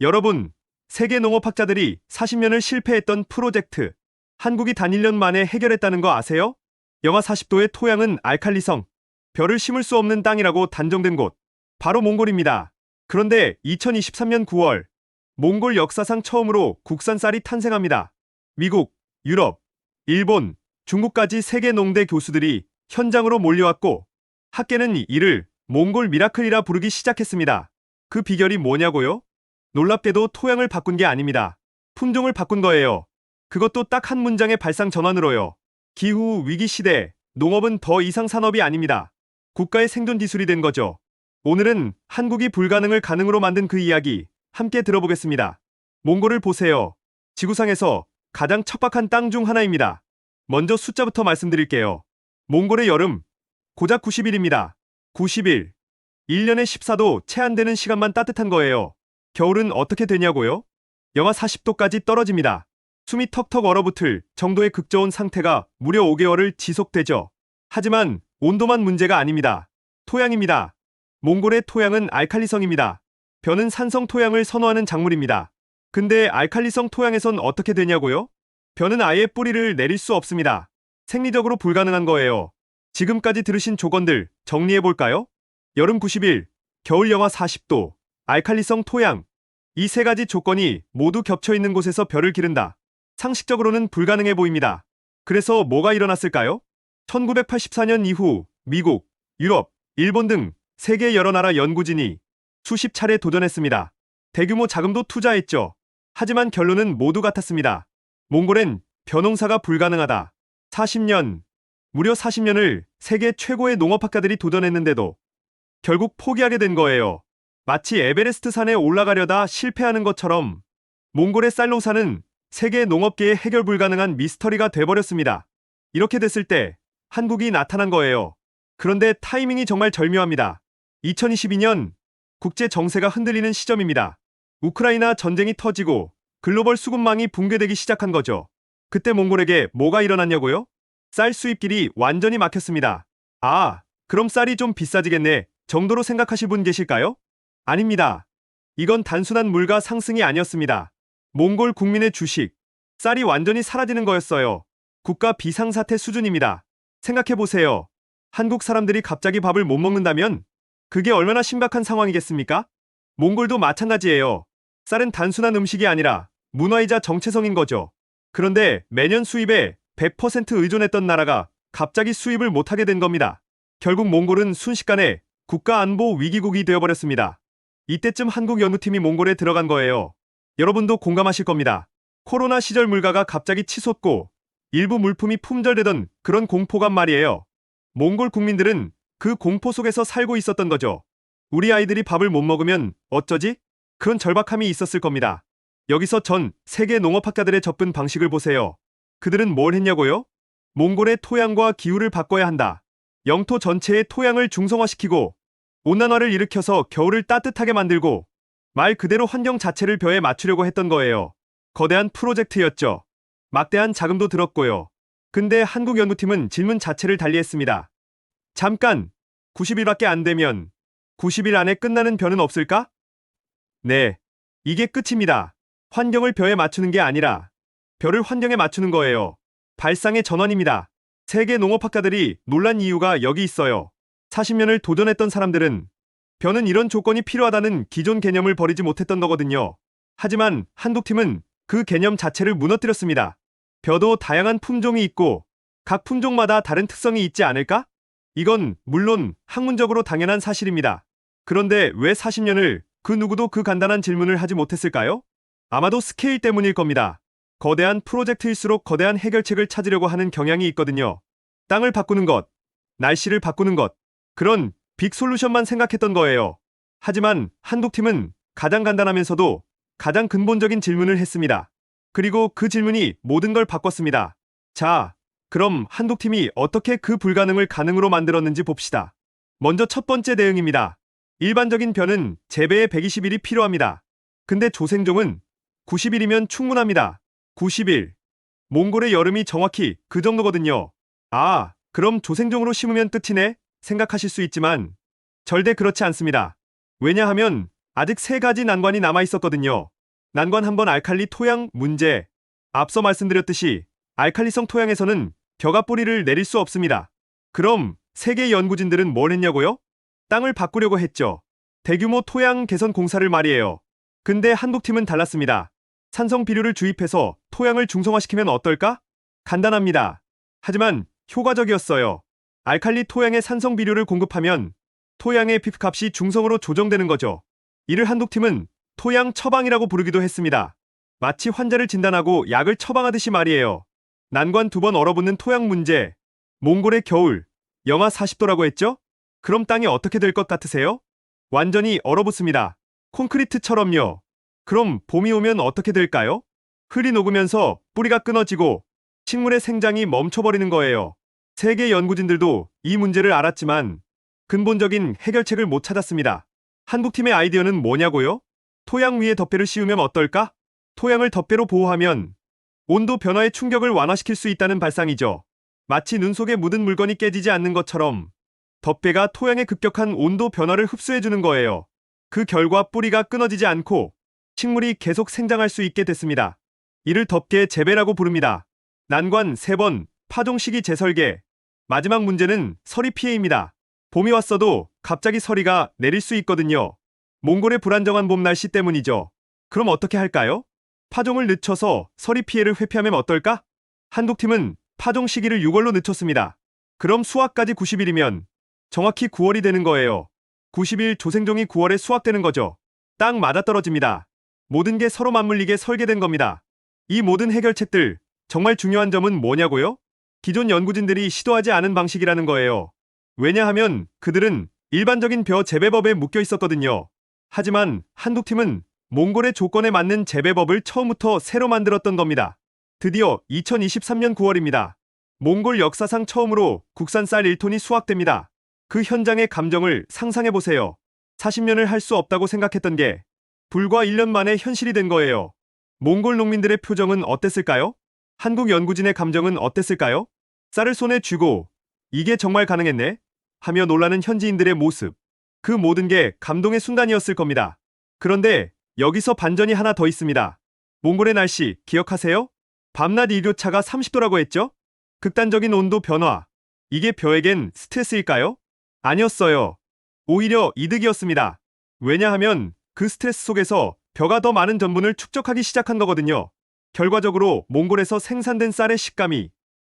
여러분, 세계 농업학자들이 40년을 실패했던 프로젝트, 한국이 단 1년 만에 해결했다는 거 아세요? 영하 40도의 토양은 알칼리성, 벼를 심을 수 없는 땅이라고 단정된 곳, 바로 몽골입니다. 그런데 2023년 9월, 몽골 역사상 처음으로 국산 쌀이 탄생합니다. 미국, 유럽, 일본, 중국까지 세계 농대 교수들이 현장으로 몰려왔고, 학계는 이를 몽골 미라클이라 부르기 시작했습니다. 그 비결이 뭐냐고요? 놀랍게도 토양을 바꾼 게 아닙니다. 품종을 바꾼 거예요. 그것도 딱 한 문장의 발상 전환으로요. 기후 위기 시대, 농업은 더 이상 산업이 아닙니다. 국가의 생존 기술이 된 거죠. 오늘은 한국이 불가능을 가능으로 만든 그 이야기 함께 들어보겠습니다. 몽골을 보세요. 지구상에서 가장 척박한 땅 중 하나입니다. 먼저 숫자부터 말씀드릴게요. 몽골의 여름, 고작 90일입니다. 90일. 1년에 14도 채 안 되는 시간만 따뜻한 거예요. 겨울은 어떻게 되냐고요? 영하 40도까지 떨어집니다. 숨이 턱턱 얼어붙을 정도의 극저온 상태가 무려 5개월을 지속되죠. 하지만 온도만 문제가 아닙니다. 토양입니다. 몽골의 토양은 알칼리성입니다. 벼는 산성 토양을 선호하는 작물입니다. 근데 알칼리성 토양에선 어떻게 되냐고요? 벼는 아예 뿌리를 내릴 수 없습니다. 생리적으로 불가능한 거예요. 지금까지 들으신 조건들 정리해볼까요? 여름 90일, 겨울 영하 40도, 알칼리성 토양. 이 세 가지 조건이 모두 겹쳐있는 곳에서 벼를 기른다. 상식적으로는 불가능해 보입니다. 그래서 뭐가 일어났을까요? 1984년 이후 미국, 유럽, 일본 등 세계 여러 나라 연구진이 수십 차례 도전했습니다. 대규모 자금도 투자했죠. 하지만 결론은 모두 같았습니다. 몽골엔 벼농사가 불가능하다. 40년, 무려 40년을 세계 최고의 농업학자들이 도전했는데도 결국 포기하게 된 거예요. 마치 에베레스트 산에 올라가려다 실패하는 것처럼 몽골의 쌀 농사는 세계 농업계의 해결 불가능한 미스터리가 돼버렸습니다. 이렇게 됐을 때 한국이 나타난 거예요. 그런데 타이밍이 정말 절묘합니다. 2022년 국제 정세가 흔들리는 시점입니다. 우크라이나 전쟁이 터지고 글로벌 수급망이 붕괴되기 시작한 거죠. 그때 몽골에게 뭐가 일어났냐고요? 쌀 수입길이 완전히 막혔습니다. 아, 그럼 쌀이 좀 비싸지겠네 정도로 생각하실 분 계실까요? 아닙니다. 이건 단순한 물가 상승이 아니었습니다. 몽골 국민의 주식, 쌀이 완전히 사라지는 거였어요. 국가 비상사태 수준입니다. 생각해보세요. 한국 사람들이 갑자기 밥을 못 먹는다면 그게 얼마나 신박한 상황이겠습니까? 몽골도 마찬가지예요. 쌀은 단순한 음식이 아니라 문화이자 정체성인 거죠. 그런데 매년 수입에 100% 의존했던 나라가 갑자기 수입을 못하게 된 겁니다. 결국 몽골은 순식간에 국가안보 위기국이 되어버렸습니다. 이때쯤 한국 연구팀이 몽골에 들어간 거예요. 여러분도 공감하실 겁니다. 코로나 시절 물가가 갑자기 치솟고 일부 물품이 품절되던 그런 공포감 말이에요. 몽골 국민들은 그 공포 속에서 살고 있었던 거죠. 우리 아이들이 밥을 못 먹으면 어쩌지? 그런 절박함이 있었을 겁니다. 여기서 전 세계 농업학자들의 접근 방식을 보세요. 그들은 뭘 했냐고요? 몽골의 토양과 기후를 바꿔야 한다. 영토 전체의 토양을 중성화시키고 온난화를 일으켜서 겨울을 따뜻하게 만들고 말 그대로 환경 자체를 벼에 맞추려고 했던 거예요. 거대한 프로젝트였죠. 막대한 자금도 들었고요. 근데 한국 연구팀은 질문 자체를 달리했습니다. 잠깐! 90일밖에 안 되면 90일 안에 끝나는 벼는 없을까? 네, 이게 끝입니다. 환경을 벼에 맞추는 게 아니라 벼를 환경에 맞추는 거예요. 발상의 전환입니다. 세계 농업학자들이 놀란 이유가 여기 있어요. 40년을 도전했던 사람들은 벼는 이런 조건이 필요하다는 기존 개념을 버리지 못했던 거거든요. 하지만 한국팀은 그 개념 자체를 무너뜨렸습니다. 벼도 다양한 품종이 있고 각 품종마다 다른 특성이 있지 않을까? 이건 물론 학문적으로 당연한 사실입니다. 그런데 왜 40년을 그 누구도 그 간단한 질문을 하지 못했을까요? 아마도 스케일 때문일 겁니다. 거대한 프로젝트일수록 거대한 해결책을 찾으려고 하는 경향이 있거든요. 땅을 바꾸는 것, 날씨를 바꾸는 것, 그런 빅 솔루션만 생각했던 거예요. 하지만 한국팀은 가장 간단하면서도 가장 근본적인 질문을 했습니다. 그리고 그 질문이 모든 걸 바꿨습니다. 자, 그럼 한국팀이 어떻게 그 불가능을 가능으로 만들었는지 봅시다. 먼저 첫 번째 대응입니다. 일반적인 벼는 재배에 120일이 필요합니다. 근데 조생종은 90일이면 충분합니다. 90일. 몽골의 여름이 정확히 그 정도거든요. 아, 그럼 조생종으로 심으면 끝이네? 생각하실 수 있지만 절대 그렇지 않습니다. 왜냐하면 아직 세 가지 난관이 남아 있었거든요. 난관 1번 알칼리 토양 문제. 앞서 말씀드렸듯이 알칼리성 토양에서는 벼가 뿌리를 내릴 수 없습니다. 그럼 세계 연구진들은 뭘 했냐고요? 땅을 바꾸려고 했죠. 대규모 토양 개선 공사를 말이에요. 근데 한국팀은 달랐습니다. 산성 비료를 주입해서 토양을 중성화시키면 어떨까? 간단합니다. 하지만 효과적이었어요. 알칼리 토양에 산성 비료를 공급하면 토양의 pH 중성으로 조정되는 거죠. 이를 한국팀은 토양 처방이라고 부르기도 했습니다. 마치 환자를 진단하고 약을 처방하듯이 말이에요. 난관 2번 얼어붙는 토양 문제. 몽골의 겨울, 영하 40도라고 했죠? 그럼 땅이 어떻게 될 것 같으세요? 완전히 얼어붙습니다. 콘크리트처럼요. 그럼 봄이 오면 어떻게 될까요? 흙이 녹으면서 뿌리가 끊어지고 식물의 생장이 멈춰버리는 거예요. 세계 연구진들도 이 문제를 알았지만 근본적인 해결책을 못 찾았습니다. 한국팀의 아이디어는 뭐냐고요? 토양 위에 덮개를 씌우면 어떨까? 토양을 덮개로 보호하면 온도 변화의 충격을 완화시킬 수 있다는 발상이죠. 마치 눈 속에 묻은 물건이 깨지지 않는 것처럼 덮개가 토양의 급격한 온도 변화를 흡수해주는 거예요. 그 결과 뿌리가 끊어지지 않고 식물이 계속 생장할 수 있게 됐습니다. 이를 덮개 재배라고 부릅니다. 난관 3번 파종 시기 재설계. 마지막 문제는 서리 피해입니다. 봄이 왔어도 갑자기 서리가 내릴 수 있거든요. 몽골의 불안정한 봄 날씨 때문이죠. 그럼 어떻게 할까요? 파종을 늦춰서 서리 피해를 회피하면 어떨까? 한국팀은 파종 시기를 6월로 늦췄습니다. 그럼 수확까지 90일이면 정확히 9월이 되는 거예요. 90일 조생종이 9월에 수확되는 거죠. 딱 맞아떨어집니다. 모든 게 서로 맞물리게 설계된 겁니다. 이 모든 해결책들 정말 중요한 점은 뭐냐고요? 기존 연구진들이 시도하지 않은 방식이라는 거예요. 왜냐하면 그들은 일반적인 벼 재배법에 묶여 있었거든요. 하지만 한국팀은 몽골의 조건에 맞는 재배법을 처음부터 새로 만들었던 겁니다. 드디어 2023년 9월입니다. 몽골 역사상 처음으로 국산 쌀 1톤이 수확됩니다. 그 현장의 감정을 상상해보세요. 40년을 할 수 없다고 생각했던 게 불과 1년 만에 현실이 된 거예요. 몽골 농민들의 표정은 어땠을까요? 한국 연구진의 감정은 어땠을까요? 쌀을 손에 쥐고 이게 정말 가능했네? 하며 놀라는 현지인들의 모습. 그 모든 게 감동의 순간이었을 겁니다. 그런데 여기서 반전이 하나 더 있습니다. 몽골의 날씨 기억하세요? 밤낮 일교차가 30도라고 했죠? 극단적인 온도 변화. 이게 벼에겐 스트레스일까요? 아니었어요. 오히려 이득이었습니다. 왜냐하면 그 스트레스 속에서 벼가 더 많은 전분을 축적하기 시작한 거거든요. 결과적으로 몽골에서 생산된 쌀의 식감이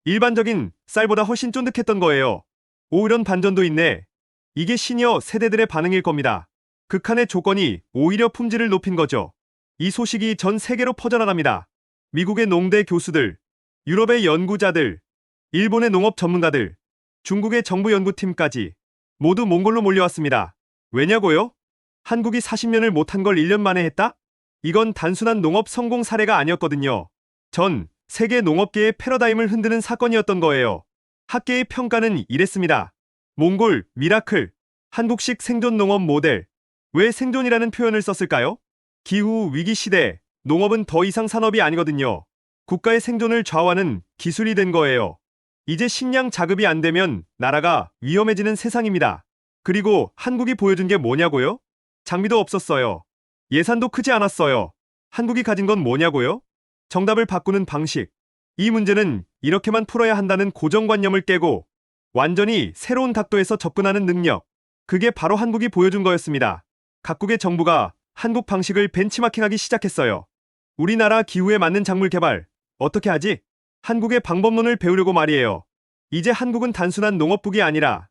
일반적인 쌀보다 훨씬 쫀득했던 거예요. 오, 이런 반전도 있네. 이게 시니어 세대들의 반응일 겁니다. 극한의 조건이 오히려 품질을 높인 거죠. 이 소식이 전 세계로 퍼져나갑니다. 미국의 농대 교수들, 유럽의 연구자들, 일본의 농업 전문가들, 중국의 정부 연구팀까지 모두 몽골로 몰려왔습니다. 왜냐고요? 한국이 40년을 못한 걸 1년 만에 했다? 이건 단순한 농업 성공 사례가 아니었거든요. 전 세계 농업계의 패러다임을 흔드는 사건이었던 거예요. 학계의 평가는 이랬습니다. 몽골 미라클, 한국식 생존 농업 모델. 왜 생존이라는 표현을 썼을까요? 기후 위기 시대, 농업은 더 이상 산업이 아니거든요. 국가의 생존을 좌우하는 기술이 된 거예요. 이제 식량 자급이 안 되면 나라가 위험해지는 세상입니다. 그리고 한국이 보여준 게 뭐냐고요? 장비도 없었어요. 예산도 크지 않았어요. 한국이 가진 건 뭐냐고요? 정답을 바꾸는 방식. 이 문제는 이렇게만 풀어야 한다는 고정관념을 깨고 완전히 새로운 각도에서 접근하는 능력. 그게 바로 한국이 보여준 거였습니다. 각국의 정부가 한국 방식을 벤치마킹하기 시작했어요. 우리나라 기후에 맞는 작물 개발, 어떻게 하지? 한국의 방법론을 배우려고 말이에요. 이제 한국은 단순한 농업국이 아니라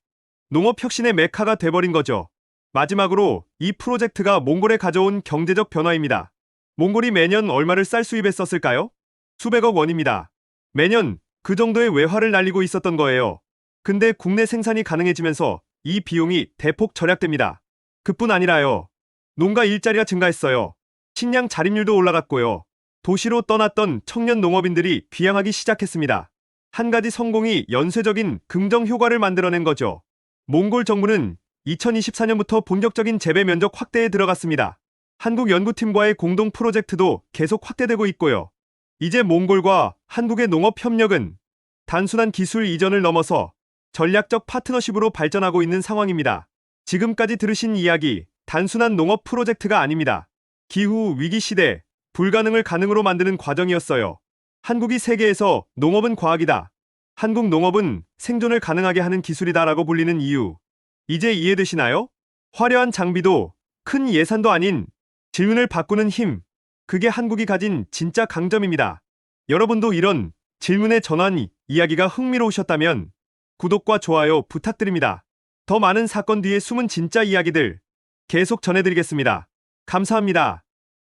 농업혁신의 메카가 돼버린 거죠. 마지막으로 이 프로젝트가 몽골에 가져온 경제적 변화입니다. 몽골이 매년 얼마를 쌀 수입했었을까요? 수백억 원입니다. 매년 그 정도의 외화를 날리고 있었던 거예요. 근데 국내 생산이 가능해지면서 이 비용이 대폭 절약됩니다. 그뿐 아니라요. 농가 일자리가 증가했어요. 식량 자립률도 올라갔고요. 도시로 떠났던 청년 농업인들이 귀향하기 시작했습니다. 한 가지 성공이 연쇄적인 긍정 효과를 만들어낸 거죠. 몽골 정부는 2024년부터 본격적인 재배 면적 확대에 들어갔습니다. 한국 연구팀과의 공동 프로젝트도 계속 확대되고 있고요. 이제 몽골과 한국의 농업 협력은 단순한 기술 이전을 넘어서 전략적 파트너십으로 발전하고 있는 상황입니다. 지금까지 들으신 이야기 단순한 농업 프로젝트가 아닙니다. 기후 위기 시대, 불가능을 가능으로 만드는 과정이었어요. 한국이 세계에서 농업은 과학이다, 한국 농업은 생존을 가능하게 하는 기술이다라고 불리는 이유, 이제 이해되시나요? 화려한 장비도 큰 예산도 아닌 질문을 바꾸는 힘, 그게 한국이 가진 진짜 강점입니다. 여러분도 이런 질문의 전환 이야기가 흥미로우셨다면 구독과 좋아요 부탁드립니다. 더 많은 사건 뒤에 숨은 진짜 이야기들 계속 전해드리겠습니다. 감사합니다.